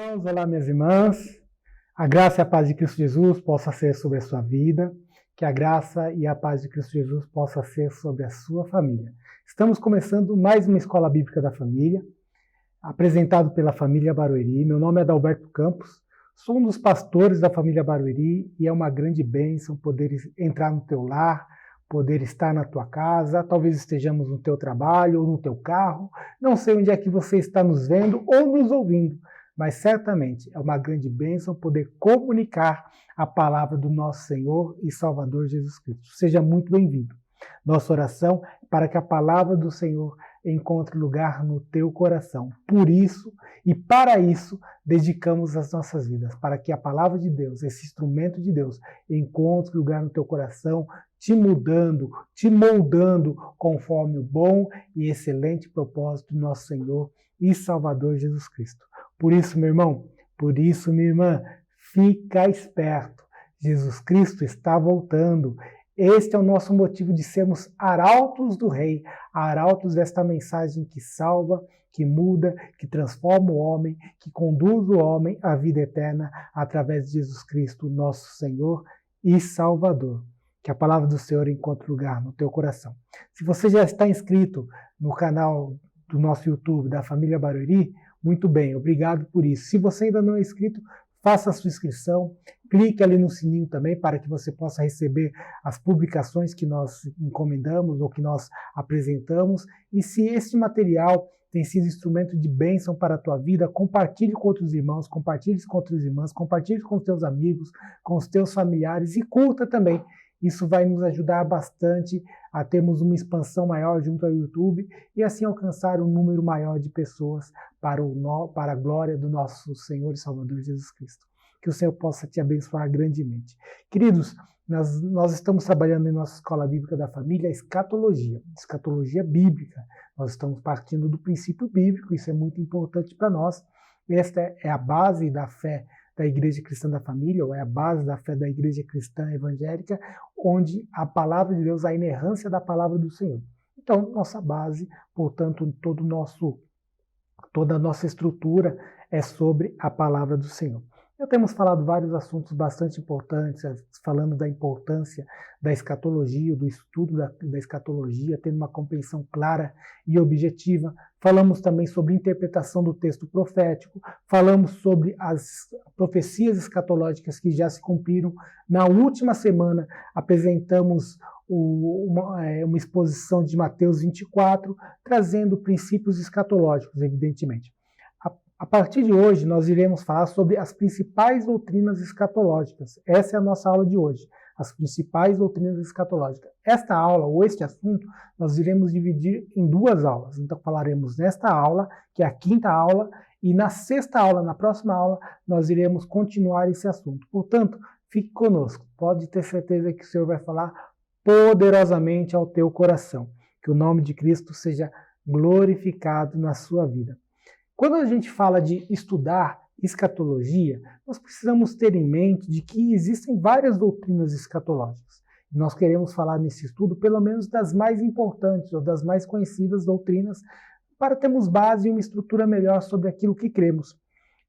irmãos, olá minhas irmãs, a graça e a paz de Cristo Jesus possa ser sobre a sua vida, que a graça e a paz de Cristo Jesus possa ser sobre a sua família. Estamos começando mais uma Escola Bíblica da Família, apresentado pela família Barueri. Meu nome é Adalberto Campos, sou um dos pastores da família Barueri e é uma grande bênção poder entrar no teu lar, poder estar na tua casa, talvez estejamos no teu trabalho ou no teu carro, não sei onde é que você está nos vendo ou nos ouvindo, mas certamente é uma grande bênção poder comunicar a palavra do nosso Senhor e Salvador Jesus Cristo. Seja muito bem-vindo. Nossa oração é para que a palavra do Senhor encontre lugar no teu coração. Por isso e para isso, dedicamos as nossas vidas, para que a palavra de Deus, esse instrumento de Deus, encontre lugar no teu coração, te mudando, te moldando conforme o bom e excelente propósito do nosso Senhor e Salvador Jesus Cristo. Por isso, meu irmão, por isso, minha irmã, fica esperto. Jesus Cristo está voltando. Este é o nosso motivo de sermos arautos do Rei, arautos desta mensagem que salva, que muda, que transforma o homem, que conduz o homem à vida eterna através de Jesus Cristo, nosso Senhor e Salvador. Que a palavra do Senhor encontre lugar no teu coração. Se você já está inscrito no canal do nosso YouTube, da família Barueri, muito bem, obrigado por isso. Se você ainda não é inscrito, faça a sua inscrição, clique ali no sininho também para que você possa receber as publicações que nós encomendamos ou que nós apresentamos. E se este material tem sido instrumento de bênção para a tua vida, compartilhe com outros irmãos, compartilhe com outras irmãs, compartilhe com os teus amigos, com os teus familiares e curta também. Isso vai nos ajudar bastante a termos uma expansão maior junto ao YouTube e assim alcançar um número maior de pessoas para a glória do nosso Senhor e Salvador Jesus Cristo. Que o Senhor possa te abençoar grandemente. Queridos, nós estamos trabalhando em nossa Escola Bíblica da Família a escatologia bíblica. Nós estamos partindo do princípio bíblico, isso é muito importante para nós. Esta é a base da fé da Igreja Cristã da Família, ou é a base da fé da Igreja Cristã Evangélica, onde a palavra de Deus, a inerrância da palavra do Senhor. Então, nossa base, portanto, toda a nossa estrutura é sobre a palavra do Senhor. Já temos falado vários assuntos bastante importantes, falando da importância da escatologia, do estudo da escatologia, tendo uma compreensão clara e objetiva. Falamos também sobre interpretação do texto profético, falamos sobre as profecias escatológicas que já se cumpriram. Na última semana, apresentamos uma exposição de Mateus 24, trazendo princípios escatológicos, evidentemente. A partir de hoje, nós iremos falar sobre as principais doutrinas escatológicas. Essa é a nossa aula de hoje, as principais doutrinas escatológicas. Esta aula, ou este assunto, nós iremos dividir em duas aulas. Então, falaremos nesta aula, que é a quinta aula, e na sexta aula, na próxima aula, nós iremos continuar esse assunto. Portanto, fique conosco. Pode ter certeza que o Senhor vai falar poderosamente ao teu coração. Que o nome de Cristo seja glorificado na sua vida. Quando a gente fala de estudar escatologia, nós precisamos ter em mente de que existem várias doutrinas escatológicas. Nós queremos falar nesse estudo pelo menos das mais importantes ou das mais conhecidas doutrinas para termos base e uma estrutura melhor sobre aquilo que cremos.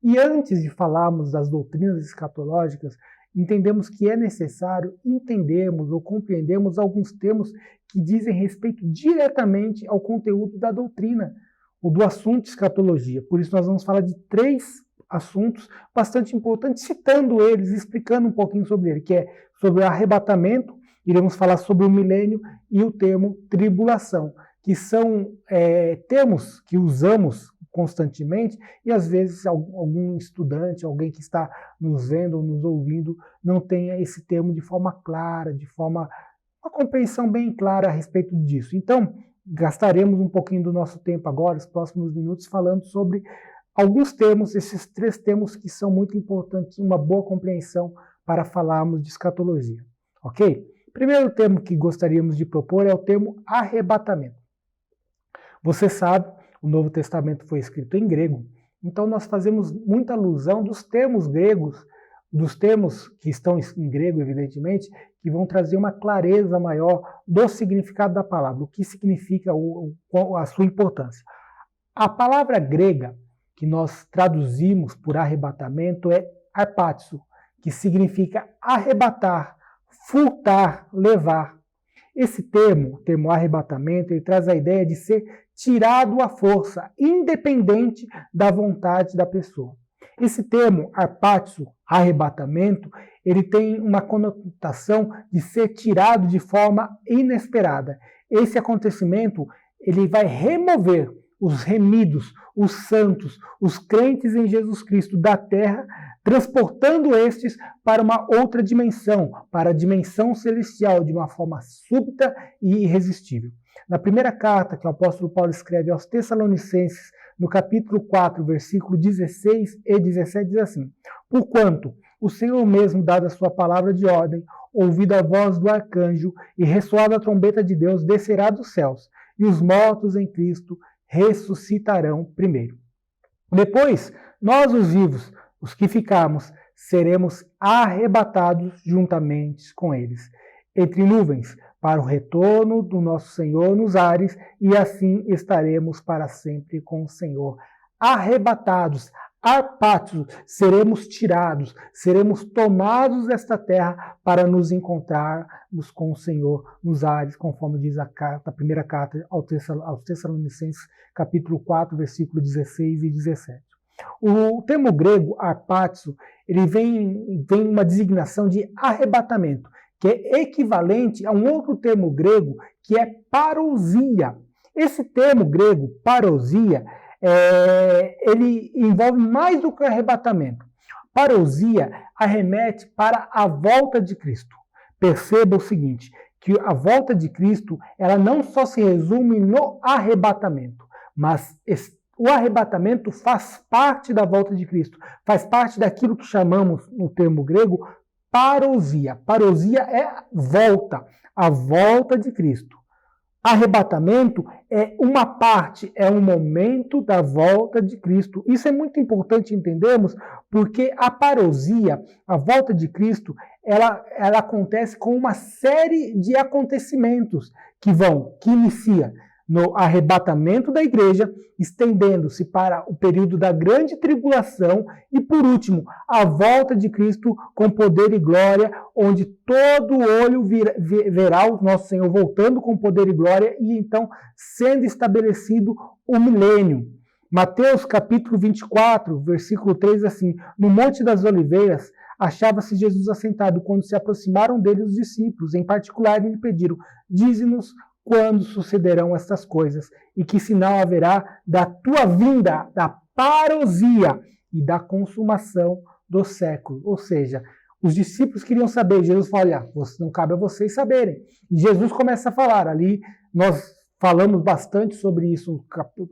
E antes de falarmos das doutrinas escatológicas, entendemos que é necessário entendermos ou compreendermos alguns termos que dizem respeito diretamente ao conteúdo da doutrina ou do assunto escatologia. Por isso nós vamos falar de três assuntos bastante importantes, citando eles, explicando um pouquinho sobre ele, que é sobre o arrebatamento, iremos falar sobre o milênio e o termo tribulação, que são termos que usamos constantemente e às vezes algum estudante, alguém que está nos vendo ou nos ouvindo, não tenha esse termo de forma clara, uma compreensão bem clara a respeito disso. Então, gastaremos um pouquinho do nosso tempo agora, os próximos minutos, falando sobre alguns termos, esses três termos que são muito importantes, uma boa compreensão para falarmos de escatologia. Ok? Primeiro termo que gostaríamos de propor é o termo arrebatamento. Você sabe, o Novo Testamento foi escrito em grego, então nós fazemos muita alusão dos termos gregos, dos termos que estão em grego, evidentemente, que vão trazer uma clareza maior do significado da palavra, o que significa a sua importância. A palavra grega, que nós traduzimos por arrebatamento é arpatzo, que significa arrebatar, furtar, levar. Esse termo, o termo arrebatamento, ele traz a ideia de ser tirado à força, independente da vontade da pessoa. Esse termo, arpatzo, arrebatamento, ele tem uma conotação de ser tirado de forma inesperada. Esse acontecimento, ele vai remover os remidos, os santos, os crentes em Jesus Cristo da terra, transportando estes para uma outra dimensão, para a dimensão celestial, de uma forma súbita e irresistível. Na primeira carta que o apóstolo Paulo escreve aos Tessalonicenses, no capítulo 4, versículo 16 e 17, diz assim: porquanto o Senhor mesmo, dada a sua palavra de ordem, ouvida a voz do arcanjo e ressoada a trombeta de Deus, descerá dos céus, e os mortos em Cristo ressuscitarão primeiro. Depois, nós os vivos, os que ficarmos, seremos arrebatados juntamente com eles, entre nuvens, para o retorno do nosso Senhor nos ares, e assim estaremos para sempre com o Senhor. Arrebatados, arpatzo, seremos tirados, seremos tomados desta terra para nos encontrarmos com o Senhor nos ares, conforme diz a primeira carta aos Tessalonicenses, capítulo 4, versículo 16 e 17. O termo grego arpatzo, ele vem uma designação de arrebatamento, que é equivalente a um outro termo grego, que é parousia. Esse termo grego, parousia, ele envolve mais do que o arrebatamento. Parousia arremete para a volta de Cristo. Perceba o seguinte, que a volta de Cristo, ela não só se resume no arrebatamento, mas o arrebatamento faz parte da volta de Cristo, faz parte daquilo que chamamos, no termo grego, parousia. Parousia é volta, a volta de Cristo. Arrebatamento é uma parte, é um momento da volta de Cristo. Isso é muito importante entendermos, porque a parousia, a volta de Cristo, ela acontece com uma série de acontecimentos que inicia no arrebatamento da igreja, estendendo-se para o período da grande tribulação e, por último, a volta de Cristo com poder e glória, onde todo olho verá o nosso Senhor voltando com poder e glória e então sendo estabelecido o milênio. Mateus capítulo 24, versículo 3, assim: no Monte das Oliveiras achava-se Jesus assentado, quando se aproximaram dele os discípulos, em particular lhe pediram: dize-nos quando sucederão estas coisas, e que sinal haverá da tua vinda, da parousia e da consumação do século. Ou seja, os discípulos queriam saber, Jesus fala: olha, não cabe a vocês saberem. E Jesus começa a falar, ali nós falamos bastante sobre isso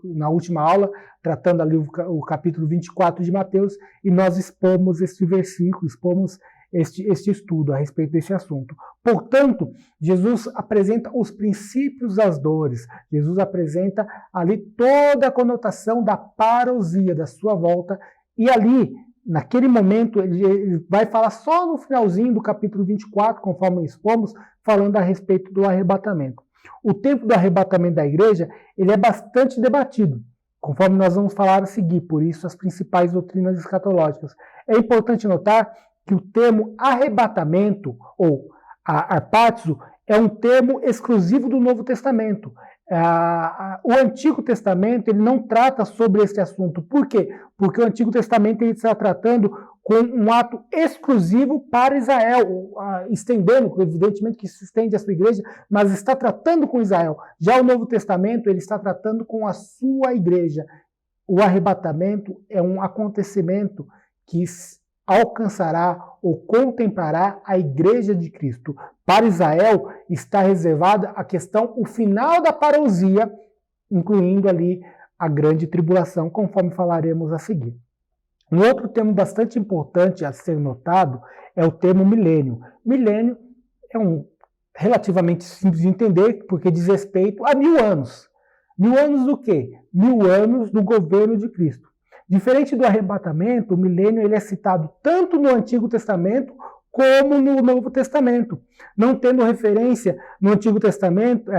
na última aula, tratando ali o capítulo 24 de Mateus, e nós expomos este versículo, expomos este estudo a respeito deste assunto. Portanto, Jesus apresenta os princípios das dores, Jesus apresenta ali toda a conotação da parousia, da sua volta, e ali, naquele momento, ele vai falar só no finalzinho do capítulo 24, conforme expomos, falando a respeito do arrebatamento. O tempo do arrebatamento da igreja, ele é bastante debatido, conforme nós vamos falar a seguir, por isso as principais doutrinas escatológicas. É importante notar que o termo arrebatamento, ou arpatzo, é um termo exclusivo do Novo Testamento. O Antigo Testamento ele não trata sobre esse assunto. Por quê? Porque o Antigo Testamento ele está tratando com um ato exclusivo para Israel, estendendo, evidentemente que se estende à sua igreja, mas está tratando com Israel. Já o Novo Testamento ele está tratando com a sua igreja. O arrebatamento é um acontecimento que alcançará ou contemplará a igreja de Cristo. Para Israel está reservada a questão, o final da parousia, incluindo ali a grande tribulação, conforme falaremos a seguir. Um outro termo bastante importante a ser notado é o termo milênio. Milênio é relativamente simples de entender, porque diz respeito a 1000 anos. 1000 anos do quê? 1000 anos do governo de Cristo. Diferente do arrebatamento, o milênio ele é citado tanto no Antigo Testamento como no Novo Testamento, não tendo referência no Antigo Testamento,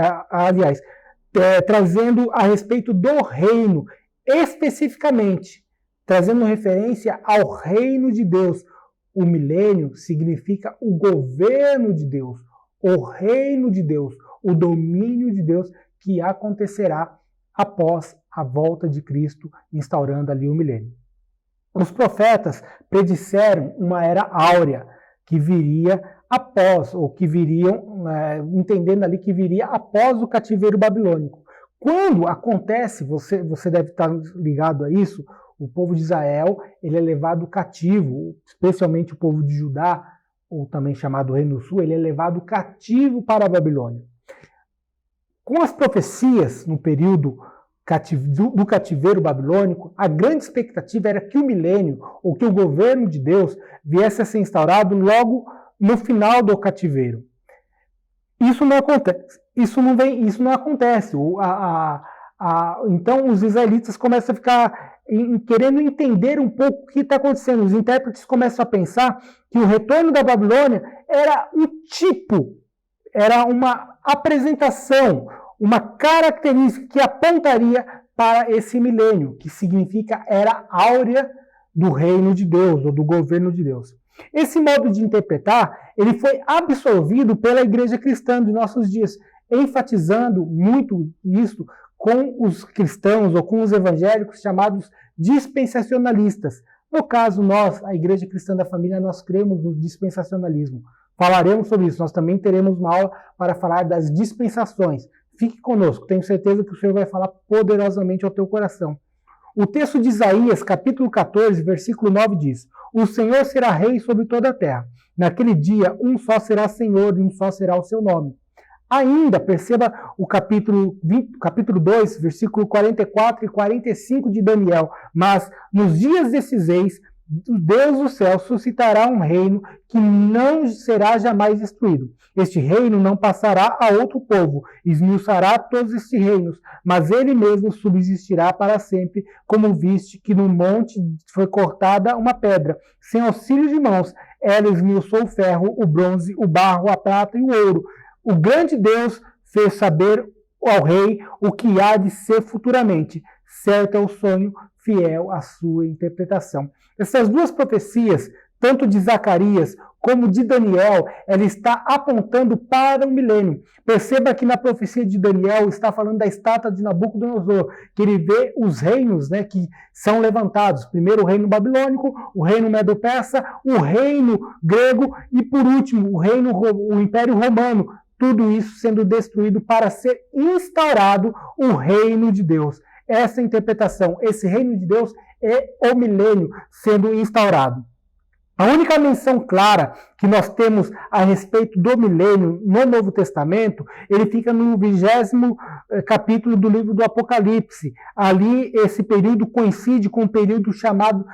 trazendo a respeito do reino, especificamente trazendo referência ao reino de Deus. O milênio significa o governo de Deus, o reino de Deus, o domínio de Deus que acontecerá após a volta de Cristo, instaurando ali o milênio. Os profetas predisseram uma era áurea que viria após, ou que viriam, entendendo ali que viria após o cativeiro babilônico. Quando acontece, você deve estar ligado a isso, o povo de Israel ele é levado cativo, especialmente o povo de Judá, ou também chamado Reino do Sul, ele é levado cativo para a Babilônia. Com as profecias no período do cativeiro babilônico, a grande expectativa era que o milênio, ou que o governo de Deus, viesse a ser instaurado logo no final do cativeiro. Isso não acontece. Isso não acontece. Então os israelitas começam a ficar querendo entender um pouco o que está acontecendo. Os intérpretes começam a pensar que o retorno da Babilônia era um tipo, era uma apresentação, uma característica que apontaria para esse milênio, que significa era áurea do reino de Deus, ou do governo de Deus. Esse modo de interpretar, ele foi absorvido pela igreja cristã de nossos dias, enfatizando muito isso com os cristãos ou com os evangélicos chamados dispensacionalistas. No caso, nós, a Igreja Cristã da Família, nós cremos no dispensacionalismo. Falaremos sobre isso, nós também teremos uma aula para falar das dispensações. Fique conosco, tenho certeza que o Senhor vai falar poderosamente ao teu coração. O texto de Isaías, capítulo 14, versículo 9 diz: O Senhor será rei sobre toda a terra. Naquele dia, um só será Senhor e um só será o seu nome. Ainda, perceba o capítulo 2, versículo 44 e 45 de Daniel. Mas nos dias desses eis, Deus do céu suscitará um reino que não será jamais destruído. Este reino não passará a outro povo, esmiuçará todos estes reinos, mas ele mesmo subsistirá para sempre, como viste que no monte foi cortada uma pedra, sem auxílio de mãos, ela esmiuçou o ferro, o bronze, o barro, a prata e o ouro. O grande Deus fez saber ao rei o que há de ser futuramente. Certo é o sonho, fiel à sua interpretação. Essas duas profecias, tanto de Zacarias como de Daniel, ela está apontando para o milênio. Perceba que na profecia de Daniel está falando da estátua de Nabucodonosor, que ele vê os reinos, que são levantados. Primeiro o reino babilônico, o reino medo-persa, o reino grego e, por último, o Império Romano. Tudo isso sendo destruído para ser instaurado o reino de Deus. Essa interpretação, esse reino de Deus é o milênio sendo instaurado. A única menção clara que nós temos a respeito do milênio no Novo Testamento, ele fica no 20º capítulo do livro do Apocalipse. Ali esse período coincide com um período chamado,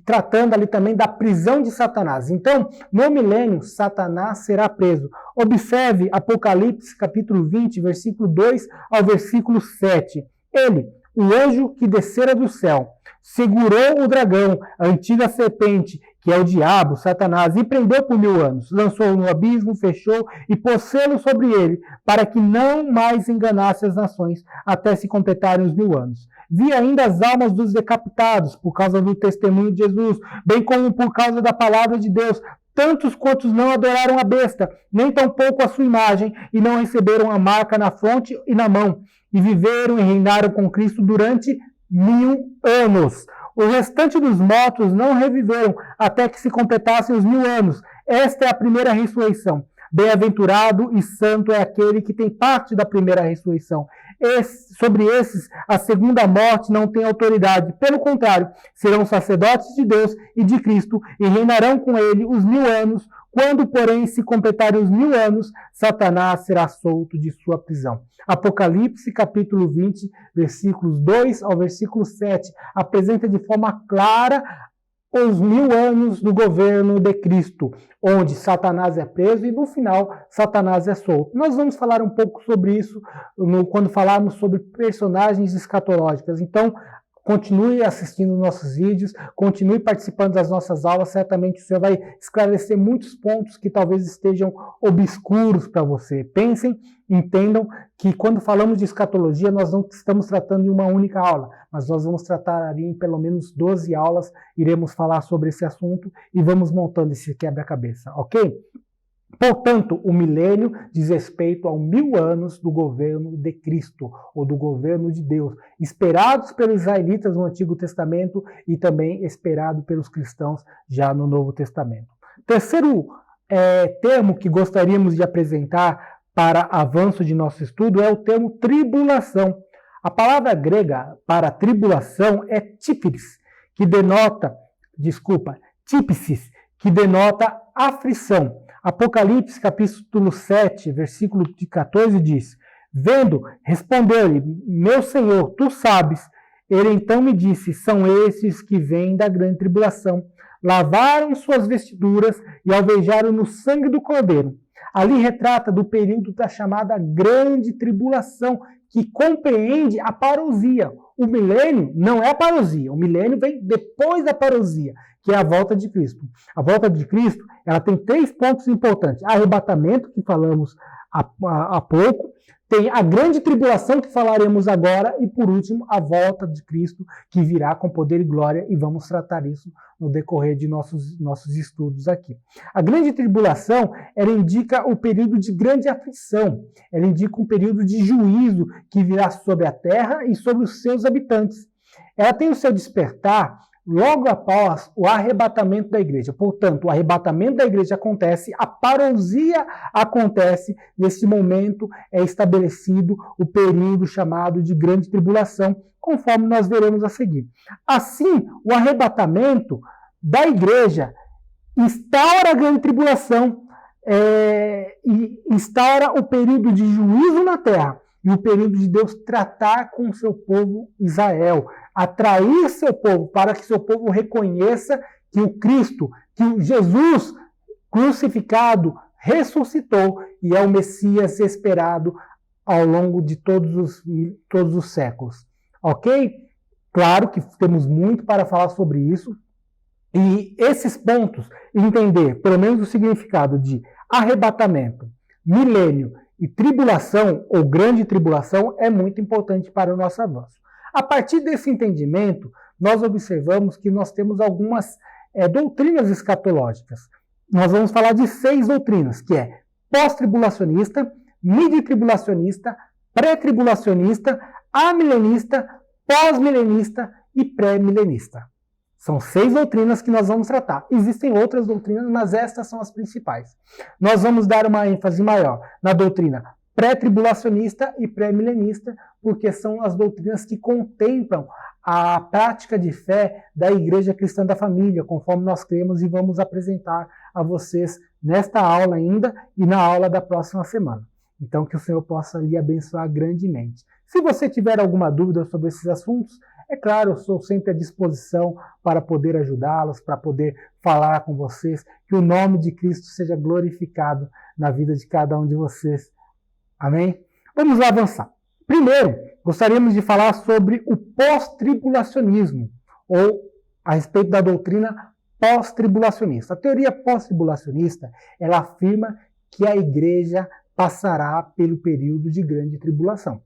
tratando ali também da prisão de Satanás. Então, no milênio, Satanás será preso. Observe Apocalipse capítulo 20, versículo 2 ao versículo 7. Ele, o anjo que descera do céu, segurou o dragão, a antiga serpente, que é o diabo, Satanás, e prendeu por 1000 anos. Lançou-o no abismo, fechou e pôs selo sobre ele, para que não mais enganasse as nações, até se completarem os 1000 anos. Vi ainda as almas dos decapitados, por causa do testemunho de Jesus, bem como por causa da palavra de Deus, tantos quantos não adoraram a besta, nem tampouco a sua imagem, e não receberam a marca na fronte e na mão, e viveram e reinaram com Cristo durante 1000 anos. O restante dos mortos não reviveram até que se completassem os 1000 anos. Esta é a primeira ressurreição. Bem-aventurado e santo é aquele que tem parte da primeira ressurreição. Sobre esses, a segunda morte não tem autoridade. Pelo contrário, serão sacerdotes de Deus e de Cristo e reinarão com ele os 1000 anos. Quando, porém, se completarem os 1000 anos, Satanás será solto de sua prisão. Apocalipse, capítulo 20, versículos 2 ao versículo 7, apresenta de forma clara os 1000 anos do governo de Cristo, onde Satanás é preso e, no final, Satanás é solto. Nós vamos falar um pouco sobre isso quando falarmos sobre personagens escatológicas. Então, Continue assistindo nossos vídeos, continue participando das nossas aulas, certamente o Senhor vai esclarecer muitos pontos que talvez estejam obscuros para você. Pensem, entendam que quando falamos de escatologia, nós não estamos tratando em uma única aula, mas nós vamos tratar ali em pelo menos 12 aulas, iremos falar sobre esse assunto e vamos montando esse quebra-cabeça, ok? Portanto, o milênio diz respeito aos 1000 anos do governo de Cristo, ou do governo de Deus, esperados pelos israelitas no Antigo Testamento e também esperado pelos cristãos já no Novo Testamento. Terceiro termo que gostaríamos de apresentar para avanço de nosso estudo é o termo tribulação. A palavra grega para tribulação é típsis, típsis, que denota aflição. Apocalipse, capítulo 7, versículo 14 diz: Vendo, respondeu-lhe, meu Senhor, tu sabes. Ele então me disse, são esses que vêm da grande tribulação. Lavaram suas vestiduras e alvejaram no sangue do Cordeiro. Ali retrata do período da chamada grande tribulação, que compreende a parousia. O milênio não é a parousia, o milênio vem depois da parousia, que é a volta de Cristo. A volta de Cristo, ela tem 3 pontos importantes. Arrebatamento, que falamos há pouco, tem a grande tribulação, que falaremos agora, e por último, a volta de Cristo, que virá com poder e glória, e vamos tratar isso no decorrer de nossos estudos aqui. A grande tribulação, ela indica o período de grande aflição, ela indica um período de juízo que virá sobre a terra e sobre os seus habitantes. Ela tem o seu despertar logo após o arrebatamento da igreja. Portanto, o arrebatamento da igreja acontece, a parousia acontece, nesse momento é estabelecido o período chamado de grande tribulação, conforme nós veremos a seguir. Assim, o arrebatamento da igreja instaura a grande tribulação, e instaura o período de juízo na terra, e o período de Deus tratar com o seu povo Israel, atrair seu povo para que seu povo reconheça que o Cristo, que o Jesus crucificado, ressuscitou e é o Messias esperado ao longo de todos os séculos. Ok? Claro que temos muito para falar sobre isso, e esses pontos, entender pelo menos o significado de arrebatamento, milênio e tribulação, ou grande tribulação, é muito importante para o nosso avanço. A partir desse entendimento, nós observamos que nós temos algumas doutrinas escatológicas. Nós vamos falar de 6 doutrinas, que é pós-tribulacionista, midi-tribulacionista, pré-tribulacionista, amilenista, pós-milenista e pré-milenista. São 6 doutrinas que nós vamos tratar. Existem outras doutrinas, mas estas são as principais. Nós vamos dar uma ênfase maior na doutrina pré-tribulacionista e pré-milenista, porque são as doutrinas que contemplam a prática de fé da Igreja Cristã da Família, conforme nós cremos e vamos apresentar a vocês nesta aula ainda e na aula da próxima semana. Então, que o Senhor possa lhe abençoar grandemente. Se você tiver alguma dúvida sobre esses assuntos, é claro, eu sou sempre à disposição para poder ajudá-los, para poder falar com vocês, que o nome de Cristo seja glorificado na vida de cada um de vocês. Amém? Vamos lá avançar. Primeiro, gostaríamos de falar sobre o pós-tribulacionismo, ou a respeito da doutrina pós-tribulacionista. A teoria pós-tribulacionista, ela afirma que a igreja passará pelo período de grande tribulação.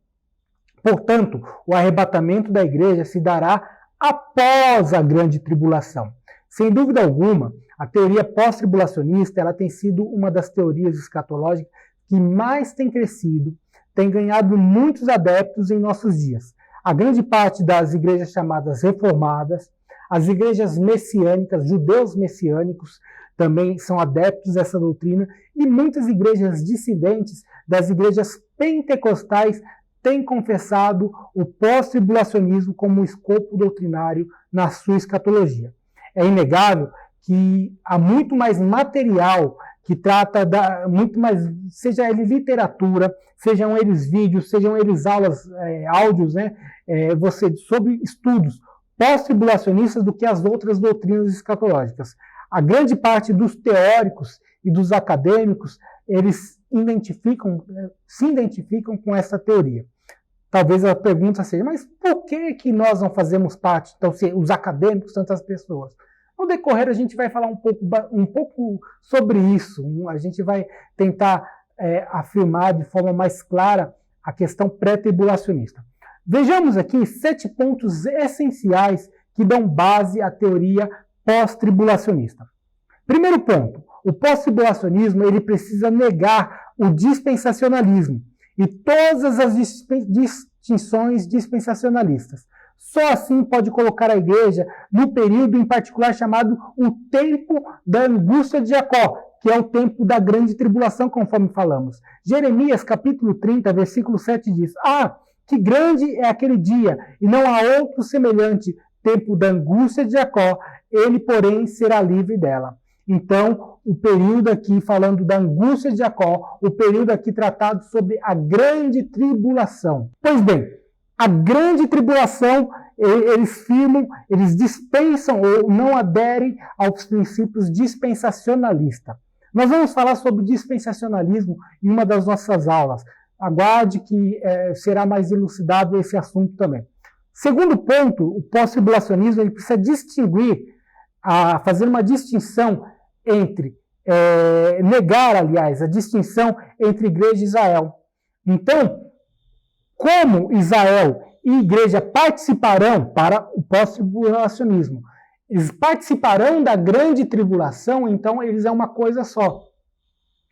Portanto, o arrebatamento da igreja se dará após a grande tribulação. Sem dúvida alguma, a teoria pós-tribulacionista ela tem sido uma das teorias escatológicas que mais tem crescido, tem ganhado muitos adeptos em nossos dias. A grande parte das igrejas chamadas reformadas, as igrejas messiânicas, judeus messiânicos, também são adeptos dessa doutrina, e muitas igrejas dissidentes das igrejas pentecostais têm confessado o pós-tribulacionismo como escopo doutrinário na sua escatologia. É inegável que há muito mais material que trata muito mais, seja ele literatura, sejam eles vídeos, sejam eles aulas, áudios, sobre estudos pós-tribulacionistas do que as outras doutrinas escatológicas. A grande parte dos teóricos e dos acadêmicos, eles se identificam com essa teoria. talvez a pergunta seja, mas por que nós não fazemos parte, então, os acadêmicos, tantas pessoas? No decorrer, a gente vai falar um pouco sobre isso, a gente vai tentar afirmar de forma mais clara a questão pré-tribulacionista. Vejamos aqui 7 pontos essenciais que dão base à teoria pós-tribulacionista. Primeiro ponto, o pós-tribulacionismo ele precisa negar o dispensacionalismo e todas as distinções dispensacionalistas. Só assim pode colocar a igreja no período em particular chamado o tempo da angústia de Jacó, que é o tempo da grande tribulação, conforme falamos. Jeremias, capítulo 30, versículo 7 diz, que grande é aquele dia, e não há outro semelhante, tempo da angústia de Jacó, ele, porém, será livre dela. Então, o período aqui, falando da angústia de Jacó, o período aqui tratado sobre a grande tribulação. Pois bem, a grande tribulação, eles firmam, eles dispensam ou não aderem aos princípios dispensacionalistas. Nós vamos falar sobre dispensacionalismo em uma das nossas aulas. Aguarde que será mais elucidado esse assunto também. Segundo ponto, o pós-tribulacionismo ele precisa distinguir, fazer uma distinção entre, negar, aliás, a distinção entre igreja e Israel. Então, como Israel e igreja participarão para o pós-tribulacionismo, eles participarão da grande tribulação, então eles é uma coisa só.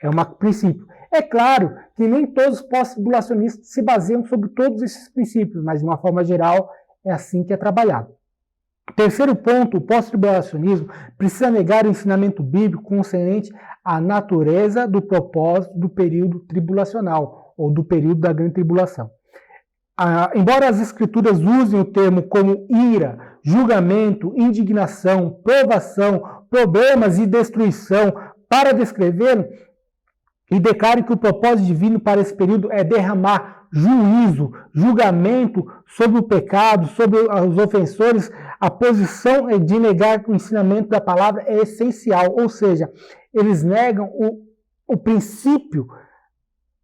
É um princípio. É claro que nem todos os pós-tribulacionistas se baseiam sobre todos esses princípios, mas de uma forma geral é assim que é trabalhado. Terceiro ponto, o pós-tribulacionismo precisa negar o ensinamento bíblico concernente à natureza do propósito do período tribulacional, ou do período da grande tribulação. Embora as escrituras usem o termo como ira, julgamento, indignação, provação, problemas e destruição para descrever e declarem que o propósito divino para esse período é derramar juízo, julgamento sobre o pecado, sobre os ofensores, a posição de negar o ensinamento da palavra é essencial, ou seja, eles negam o princípio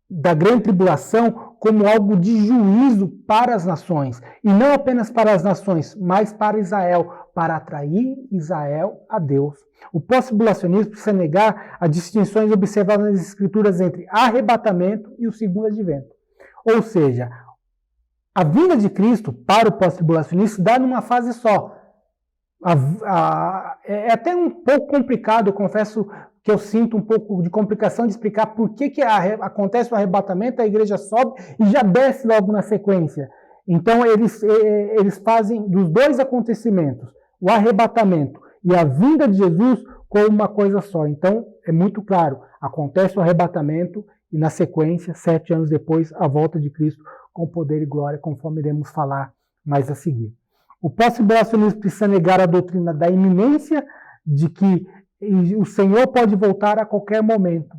da grande tribulação como algo de juízo para as nações, e não apenas para as nações, mas para Israel, para atrair Israel a Deus. O pós-tribulacionismo precisa negar as distinções observadas nas Escrituras entre arrebatamento e o segundo advento. Ou seja, a vinda de Cristo para o pós-tribulacionista se dá numa fase só. É até um pouco complicado, eu confesso que eu sinto um pouco de complicação de explicar por que acontece o arrebatamento, a igreja sobe e já desce logo na sequência. Então, eles fazem dos dois acontecimentos, o arrebatamento e a vinda de Jesus, como uma coisa só. Então, é muito claro, acontece o arrebatamento e, na sequência, 7 anos depois, a volta de Cristo com poder e glória, conforme iremos falar mais a seguir. O pós-tribulacionismo precisa negar a doutrina da iminência de que o Senhor pode voltar a qualquer momento,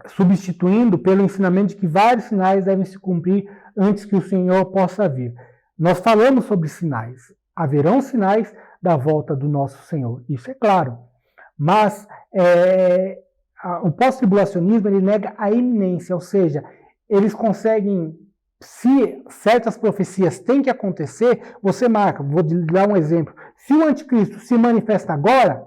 substituindo pelo ensinamento de que vários sinais devem se cumprir antes que o Senhor possa vir. Nós falamos sobre sinais. Haverão sinais da volta do nosso Senhor. Isso é claro. Mas o pós-tribulacionismo ele nega a iminência, ou seja, eles conseguem, se certas profecias têm que acontecer, você marca. Vou dar um exemplo. Se o anticristo se manifesta agora,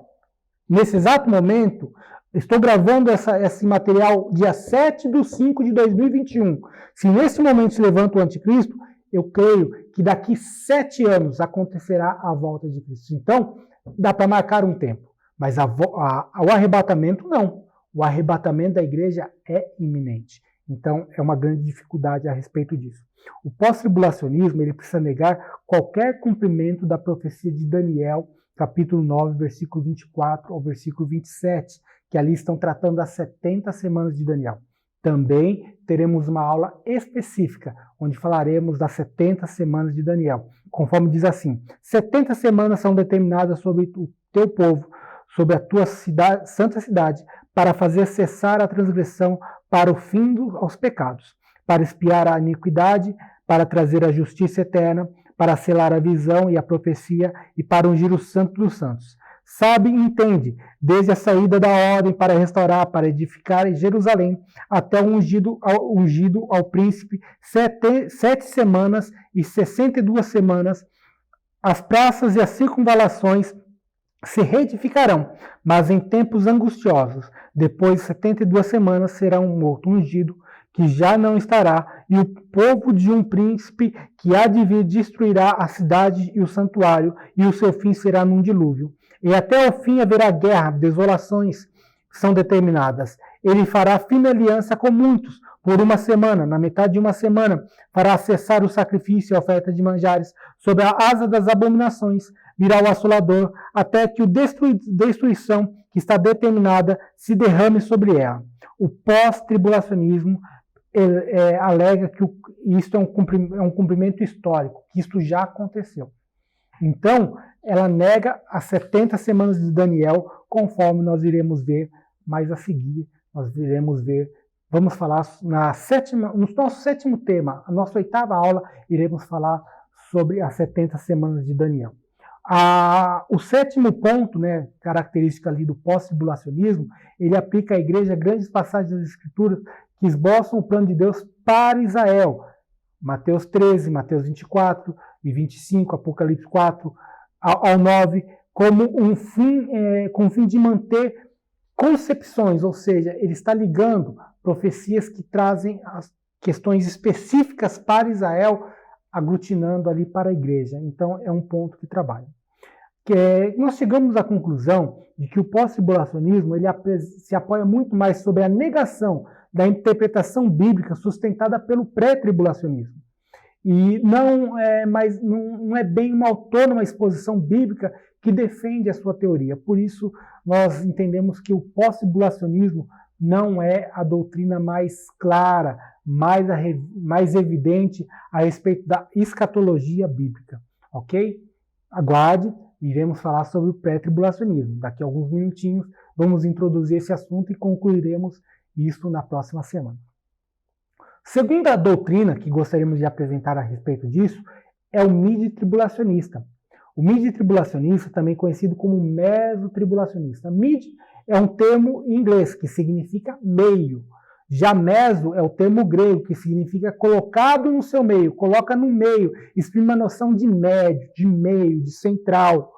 nesse exato momento, estou gravando esse material dia 7/5/2021. Se nesse momento se levanta o anticristo, eu creio que daqui 7 anos acontecerá a volta de Cristo. Então, dá para marcar um tempo. Mas o arrebatamento não. O arrebatamento da igreja é iminente. Então, é uma grande dificuldade a respeito disso. O pós-tribulacionismo ele precisa negar qualquer cumprimento da profecia de Daniel, capítulo 9, versículo 24 ao versículo 27, que ali estão tratando das 70 semanas de Daniel. Também teremos uma aula específica, onde falaremos das 70 semanas de Daniel. Conforme diz assim, 70 semanas são determinadas sobre o teu povo, sobre a tua santa cidade, para fazer cessar a transgressão, para o fim aos pecados, para expiar a iniquidade, para trazer a justiça eterna, para selar a visão e a profecia e para ungir o santo dos santos. sabe e entende, desde a saída da ordem para restaurar, para edificar Jerusalém, até o ungido ao príncipe, 7 semanas e 62 semanas, as praças e as circunvalações se reedificarão, mas em tempos angustiosos. Depois de 72 semanas será um morto ungido, que já não estará, e o povo de um príncipe que há de vir destruirá a cidade e o santuário, e o seu fim será num dilúvio. E até o fim haverá guerra, desolações são determinadas. Ele fará fina aliança com muitos, por uma semana, na metade de uma semana, fará cessar o sacrifício e a oferta de manjares, sob a asa das abominações, virá o assolador, até que a destruição que está determinada se derrame sobre ela. O pós-tribulacionismo alega que isto é um cumprimento histórico, que isto já aconteceu. Então, ela nega as 70 semanas de Daniel, conforme nós iremos ver mais a seguir. Nós iremos ver, vamos falar no nosso sétimo tema, a nossa 8ª aula, iremos falar sobre as 70 semanas de Daniel. O 7º ponto, né, característica ali do pós-tribulacionismo, ele aplica à igreja grandes passagens das Escrituras que esboçam o plano de Deus para Israel. Mateus 13, Mateus 24 e 25, Apocalipse 4 ao 9, como com o fim de manter concepções, ou seja, ele está ligando profecias que trazem as questões específicas para Israel, aglutinando ali para a igreja. Então, é um ponto que trabalha. Nós chegamos à conclusão de que o pós-tribulacionismo ele se apoia muito mais sobre a negação da interpretação bíblica sustentada pelo pré-tribulacionismo. E não é bem uma autônoma exposição bíblica que defende a sua teoria. Por isso, nós entendemos que o pós-tribulacionismo não é a doutrina mais clara, mais evidente a respeito da escatologia bíblica. Ok? Aguarde, iremos falar sobre o pré-tribulacionismo. Daqui a alguns minutinhos vamos introduzir esse assunto e concluiremos isso na próxima semana. Segunda doutrina que gostaríamos de apresentar a respeito disso é o midi-tribulacionista. O midi-tribulacionista, também conhecido como meso-tribulacionista. Midi é um termo em inglês que significa meio. Já meso é o termo grego que significa colocado no seu meio, coloca no meio, exprime a noção de médio, de meio, de central.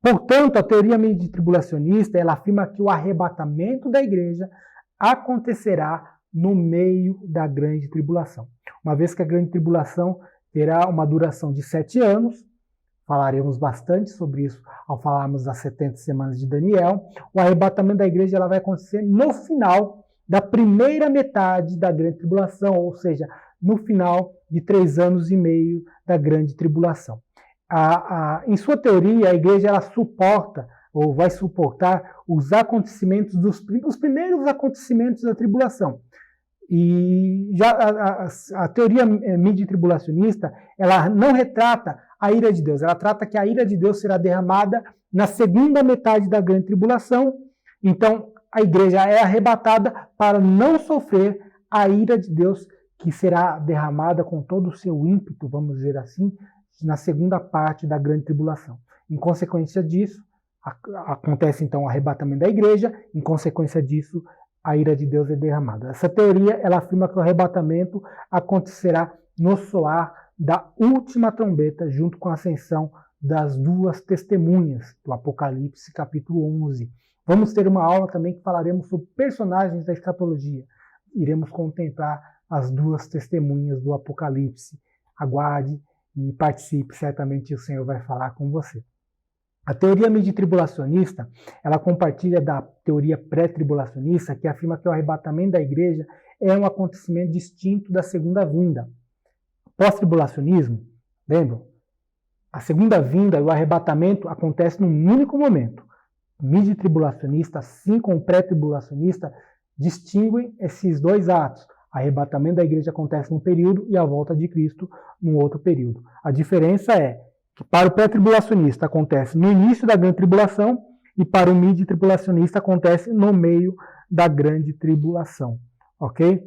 Portanto, a teoria midi-tribulacionista ela afirma que o arrebatamento da igreja acontecerá no meio da grande tribulação. Uma vez que a grande tribulação terá uma duração de 7 anos, falaremos bastante sobre isso ao falarmos das 70 semanas de Daniel, o arrebatamento da igreja ela vai acontecer no final da primeira metade da grande tribulação, ou seja, no final de 3 anos e meio da grande tribulação. Em sua teoria, a igreja ela suporta ou vai suportar os acontecimentos os primeiros acontecimentos da tribulação. E já a teoria midi-tribulacionista, ela não retrata a ira de Deus, ela trata que a ira de Deus será derramada na segunda metade da grande tribulação. Então, a igreja é arrebatada para não sofrer a ira de Deus que será derramada com todo o seu ímpeto, vamos dizer assim, na segunda parte da grande tribulação. Em consequência disso, acontece então o arrebatamento da igreja, em consequência disso, a ira de Deus é derramada. Essa teoria ela afirma que o arrebatamento acontecerá no soar da última trombeta, junto com a ascensão das 2 testemunhas do Apocalipse, capítulo 11. Vamos ter uma aula também que falaremos sobre personagens da escatologia. Iremos contemplar as 2 testemunhas do Apocalipse. Aguarde e participe, certamente o Senhor vai falar com você. A teoria midi-tribulacionista, ela compartilha da teoria pré-tribulacionista, que afirma que o arrebatamento da igreja é um acontecimento distinto da segunda vinda. Pós-tribulacionismo, lembram? A segunda vinda e o arrebatamento acontecem num único momento. O midi-tribulacionista, assim como o pré-tribulacionista, distinguem esses 2 atos. O arrebatamento da igreja acontece num período e a volta de Cristo num outro período. A diferença é que para o pré-tribulacionista acontece no início da grande tribulação e para o midi-tribulacionista acontece no meio da grande tribulação. Ok?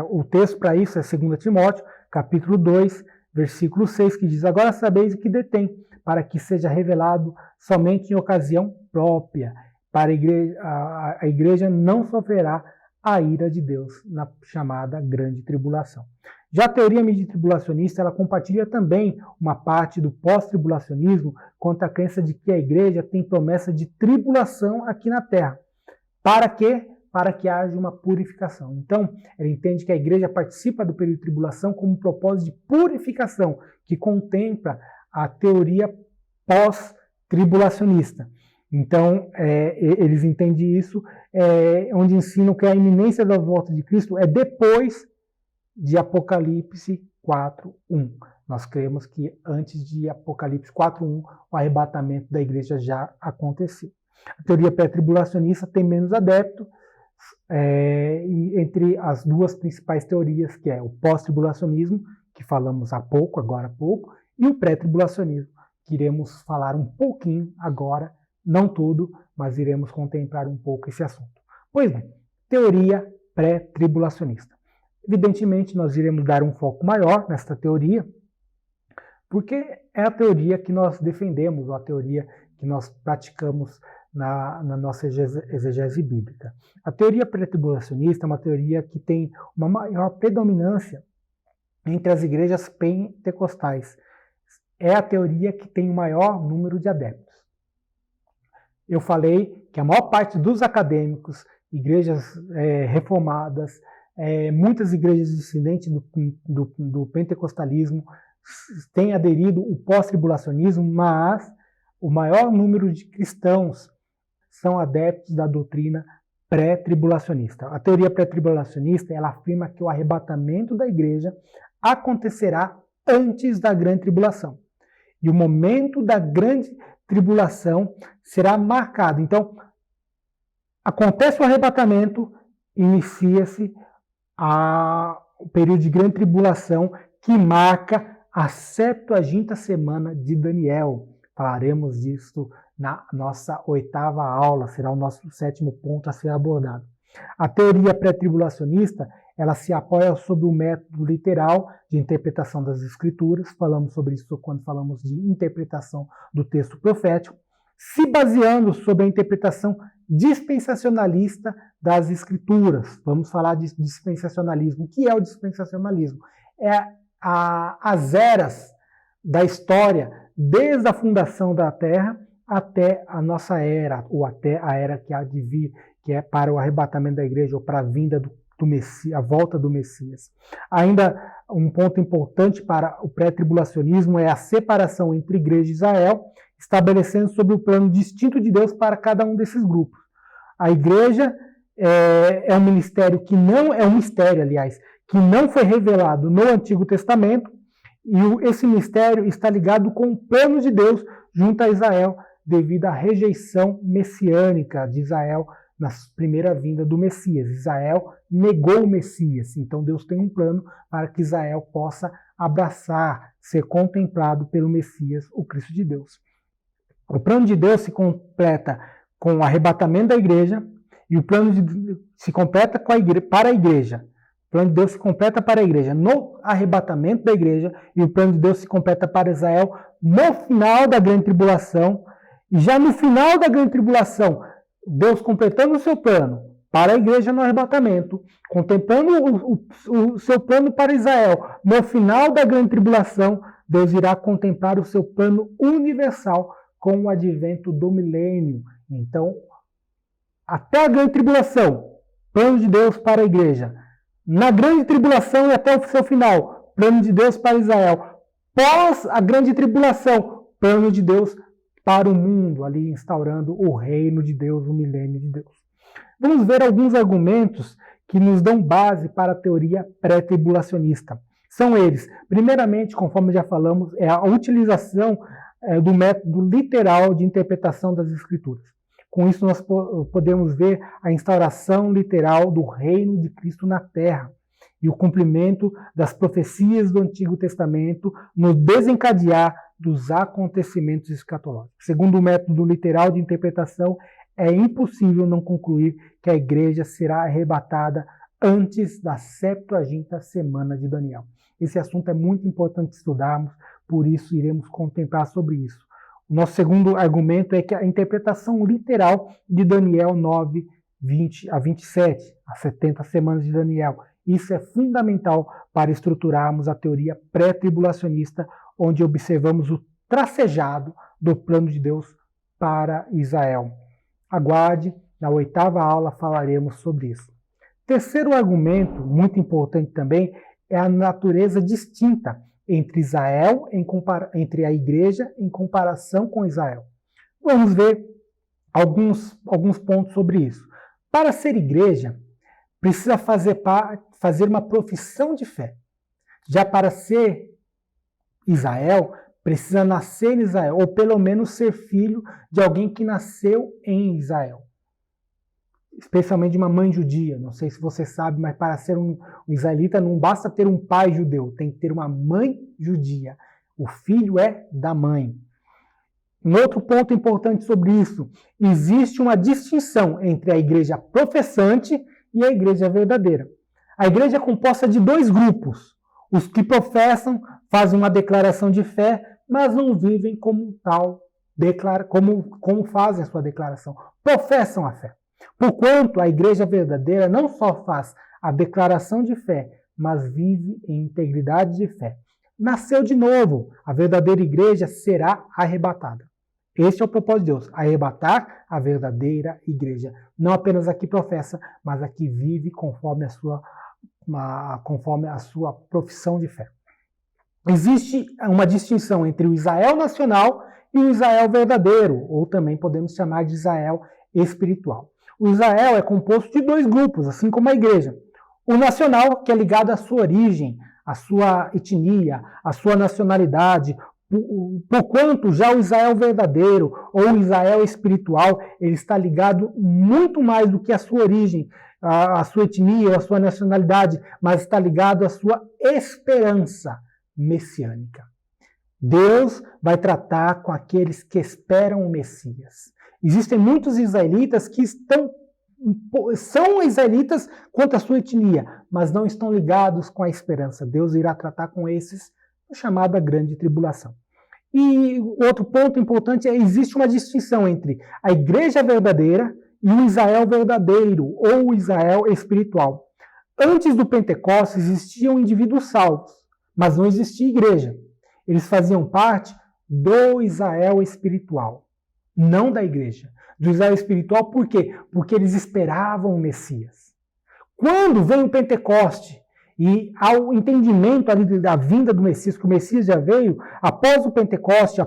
O texto para isso é 2 Timóteo, capítulo 2, versículo 6, que diz: agora sabeis o que detém, para que seja revelado somente em ocasião própria. Para a igreja não sofrerá a ira de Deus na chamada grande tribulação. Já a teoria midi-tribulacionista, ela compartilha também uma parte do pós-tribulacionismo quanto à crença de que a igreja tem promessa de tribulação aqui na Terra. Para quê? Para que haja uma purificação. Então, ela entende que a igreja participa do período de tribulação como um propósito de purificação, que contempla a teoria pós-tribulacionista. Então, eles entendem isso, onde ensinam que a iminência da volta de Cristo é depois de Apocalipse 4:1. Nós cremos que antes de Apocalipse 4:1, o arrebatamento da igreja já aconteceu. A teoria pré-tribulacionista tem menos adeptos, entre as duas principais teorias, que é o pós-tribulacionismo, que falamos agora há pouco, e o pré-tribulacionismo, que iremos falar um pouquinho agora, não tudo, mas iremos contemplar um pouco esse assunto. Pois bem, teoria pré-tribulacionista. Evidentemente, nós iremos dar um foco maior nesta teoria, porque é a teoria que nós defendemos, ou a teoria que nós praticamos na nossa exegese bíblica. A teoria pré-tribulacionista é uma teoria que tem uma maior predominância entre as igrejas pentecostais. É a teoria que tem o maior número de adeptos. Eu falei que a maior parte dos acadêmicos, igrejas reformadas, muitas igrejas dissidentes do pentecostalismo têm aderido ao pós-tribulacionismo, mas o maior número de cristãos são adeptos da doutrina pré-tribulacionista. A teoria pré-tribulacionista, ela afirma que o arrebatamento da igreja acontecerá antes da grande tribulação. E o momento da grande tribulação será marcado. Então, acontece o arrebatamento, inicia-se o período de grande tribulação que marca a 70ª semana de Daniel. Falaremos disso na nossa 8ª aula, será o nosso 7º ponto a ser abordado. A teoria pré-tribulacionista, ela se apoia sobre o método literal de interpretação das Escrituras, falamos sobre isso quando falamos de interpretação do texto profético, se baseando sobre a interpretação dispensacionalista das Escrituras. Vamos falar de dispensacionalismo. O que é o dispensacionalismo? É as eras da história, desde a fundação da Terra até a nossa era, ou até a era que há de vir, que é para o arrebatamento da igreja, ou para a vinda do Messias, a volta do Messias. Ainda um ponto importante para o pré-tribulacionismo é a separação entre igreja e Israel, estabelecendo sobre o plano distinto de Deus para cada um desses grupos. A igreja é um ministério que não é um mistério, aliás, que não foi revelado no Antigo Testamento, e esse mistério está ligado com o plano de Deus junto a Israel, devido à rejeição messiânica de Israel na primeira vinda do Messias. Israel negou o Messias, então Deus tem um plano para que Israel possa abraçar, ser contemplado pelo Messias, o Cristo de Deus. O plano de Deus se completa com o arrebatamento da igreja, e o plano se completa para a igreja. O plano de Deus se completa para a igreja no arrebatamento da igreja, e o plano de Deus se completa para Israel no final da grande tribulação. E já no final da grande tribulação, Deus completando o seu plano para a igreja no arrebatamento, contemplando o seu plano para Israel. No final da grande tribulação, Deus irá contemplar o seu plano universal com o advento do milênio. Então, até a grande tribulação, plano de Deus para a igreja. Na grande tribulação e até o seu final, plano de Deus para Israel. Pós a grande tribulação, plano de Deus para o mundo, ali instaurando o reino de Deus, o milênio de Deus. Vamos ver alguns argumentos que nos dão base para a teoria pré-tribulacionista. São eles, primeiramente, conforme já falamos, é a utilização do método literal de interpretação das Escrituras. Com isso, nós podemos ver a instauração literal do reino de Cristo na Terra e o cumprimento das profecias do Antigo Testamento no desencadear dos acontecimentos escatológicos. Segundo o método literal de interpretação, é impossível não concluir que a igreja será arrebatada antes da 70ª semana de Daniel. Esse assunto é muito importante estudarmos, por isso iremos contemplar sobre isso. O nosso segundo argumento é que a interpretação literal de Daniel 9, 20 a 27, as 70 semanas de Daniel, isso é fundamental para estruturarmos a teoria pré-tribulacionista, onde observamos o tracejado do plano de Deus para Israel. Aguarde, na 8ª aula falaremos sobre isso. Terceiro argumento, muito importante também, é a natureza distinta entre Israel, entre a igreja, em comparação com Israel. Vamos ver alguns pontos sobre isso. Para ser igreja, precisa fazer uma profissão de fé. Já para ser Israel, precisa nascer em Israel, ou pelo menos ser filho de alguém que nasceu em Israel. Especialmente de uma mãe judia. Não sei se você sabe, mas para ser um israelita não basta ter um pai judeu, tem que ter uma mãe judia. O filho é da mãe. Um outro ponto importante sobre isso, existe uma distinção entre a igreja professante e a igreja verdadeira. A igreja é composta de dois grupos. Os que professam, fazem uma declaração de fé, mas não vivem como tal, como fazem a sua declaração. Professam a fé. Porquanto a igreja verdadeira não só faz a declaração de fé, mas vive em integridade de fé. Nasceu de novo, a verdadeira igreja será arrebatada. Este é o propósito de Deus, arrebatar a verdadeira igreja. Não apenas a que professa, mas a que vive conforme a sua profissão de fé. Existe uma distinção entre o Israel nacional e o Israel verdadeiro, ou também podemos chamar de Israel espiritual. O Israel é composto de dois grupos, assim como a igreja. O nacional, que é ligado à sua origem, à sua etnia, à sua nacionalidade, porquanto já o Israel verdadeiro, ou o Israel espiritual, ele está ligado muito mais do que à sua origem, à sua etnia ou à sua nacionalidade, mas está ligado à sua esperança messiânica. Deus vai tratar com aqueles que esperam o Messias. Existem muitos israelitas que são israelitas quanto à sua etnia, mas não estão ligados com a esperança. Deus irá tratar com esses na chamada grande tribulação. E outro ponto importante é que existe uma distinção entre a igreja verdadeira e o Israel verdadeiro, ou o Israel espiritual. Antes do Pentecostes existiam indivíduos salvos, mas não existia igreja. Eles faziam parte do Israel espiritual, não da igreja. Do Israel espiritual, por quê? Porque eles esperavam o Messias. Quando vem o Pentecoste e ao entendimento ali da vinda do Messias, que o Messias já veio, após o Pentecoste,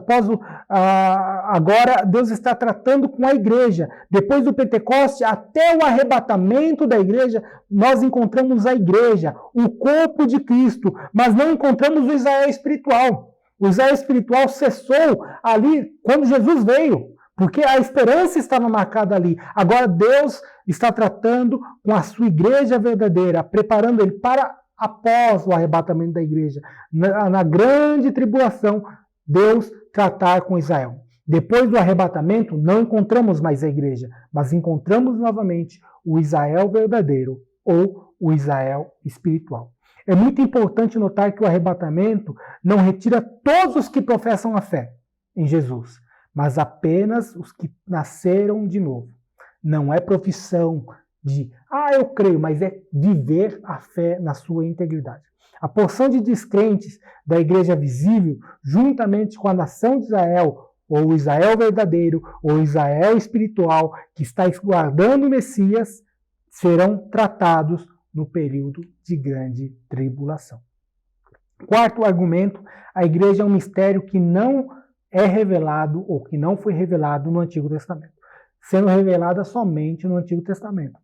agora Deus está tratando com a igreja. Depois do Pentecoste, até o arrebatamento da igreja, nós encontramos a igreja, o corpo de Cristo, mas não encontramos o Israel espiritual. O Israel espiritual cessou ali quando Jesus veio, porque a esperança estava marcada ali. Agora Deus está tratando com a sua igreja verdadeira, preparando ele para após o arrebatamento da igreja. Na grande tribulação, Deus tratar com Israel. Depois do arrebatamento, não encontramos mais a igreja, mas encontramos novamente o Israel verdadeiro ou o Israel espiritual. É muito importante notar que o arrebatamento não retira todos os que professam a fé em Jesus, mas apenas os que nasceram de novo. Não é profissão de, eu creio, mas é viver a fé na sua integridade. A porção de descrentes da igreja visível, juntamente com a nação de Israel, ou o Israel verdadeiro, ou o Israel espiritual, que está guardando o Messias, serão tratados no período de grande tribulação. Quarto argumento, a igreja é um mistério que não é revelado ou que não foi revelado no Antigo Testamento, sendo revelada somente no Antigo Testamento.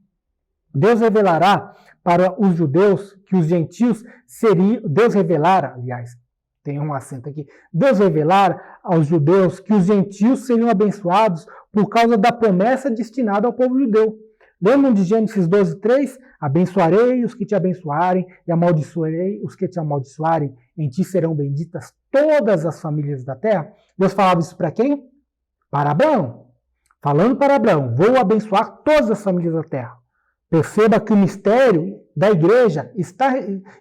Deus revelará para os judeus que os gentios seriam... Deus revelara, aliás, tem um acento aqui. Deus revelara aos judeus que os gentios seriam abençoados por causa da promessa destinada ao povo judeu. Lembram de Gênesis 12:3? Abençoarei os que te abençoarem e amaldiçoarei os que te amaldiçoarem. Em ti serão benditas todas as famílias da terra. Deus falava isso para quem? Para Abraão. Falando para Abraão, vou abençoar todas as famílias da terra. Perceba que o mistério da igreja está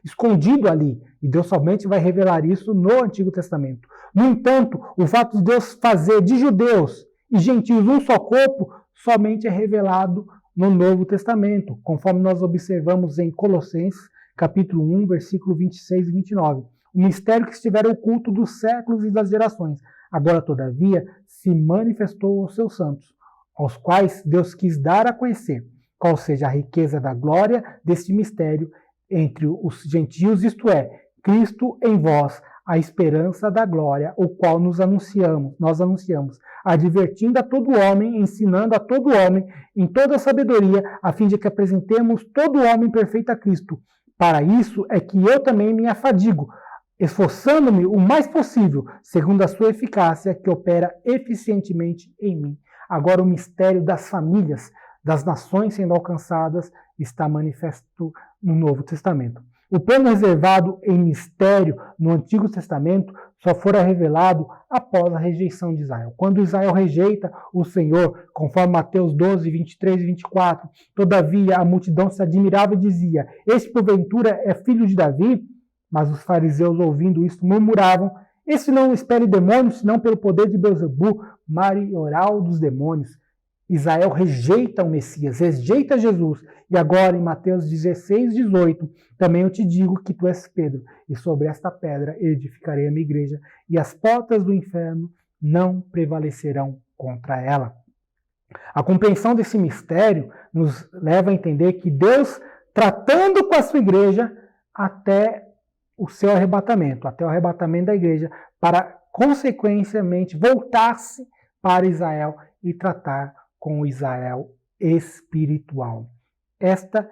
escondido ali, e Deus somente vai revelar isso no Antigo Testamento. No entanto, o fato de Deus fazer de judeus e gentios um só corpo somente é revelado no Novo Testamento, conforme nós observamos em Colossenses, capítulo 1, versículo 26 e 29. O mistério que estivera oculto dos séculos e das gerações, agora, todavia, se manifestou aos seus santos, aos quais Deus quis dar a conhecer qual seja a riqueza da glória deste mistério entre os gentios, isto é, Cristo em vós, a esperança da glória, o qual nós anunciamos, advertindo a todo homem, ensinando a todo homem em toda a sabedoria, a fim de que apresentemos todo homem perfeito a Cristo. Para isso é que eu também me afadigo, esforçando-me o mais possível, segundo a sua eficácia, que opera eficientemente em mim. Agora o mistério das famílias, das nações sendo alcançadas, está manifesto no Novo Testamento. O plano reservado em mistério no Antigo Testamento só fora revelado após a rejeição de Israel. Quando Israel rejeita o Senhor, conforme Mateus 12, 23 e 24, todavia a multidão se admirava e dizia: este porventura é filho de Davi? Mas os fariseus, ouvindo isto, murmuravam: esse não espere demônios, senão pelo poder de Beelzebu, maioral dos demônios. Israel rejeita o Messias, rejeita Jesus. E agora, em Mateus 16, 18, também eu te digo que tu és Pedro, e sobre esta pedra edificarei a minha igreja, e as portas do inferno não prevalecerão contra ela. A compreensão desse mistério nos leva a entender que Deus, tratando com a sua igreja até o seu arrebatamento, até o arrebatamento da igreja, para, consequentemente, voltar-se para Israel e tratar com o Israel espiritual. Estas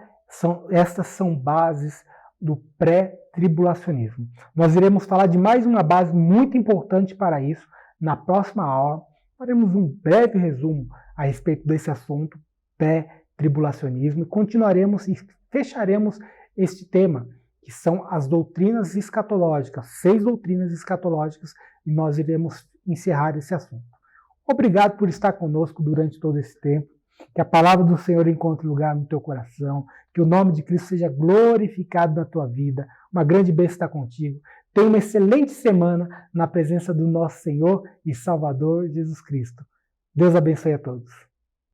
são bases do pré-tribulacionismo. Nós iremos falar de mais uma base muito importante para isso na próxima aula. Faremos um breve resumo a respeito desse assunto, pré-tribulacionismo, e continuaremos e fecharemos este tema, que são as doutrinas escatológicas, 6 doutrinas escatológicas, e nós iremos encerrar esse assunto. Obrigado por estar conosco durante todo esse tempo. Que a palavra do Senhor encontre lugar no teu coração. Que o nome de Cristo seja glorificado na tua vida. Uma grande bênção estar contigo. Tenha uma excelente semana na presença do nosso Senhor e Salvador Jesus Cristo. Deus abençoe a todos.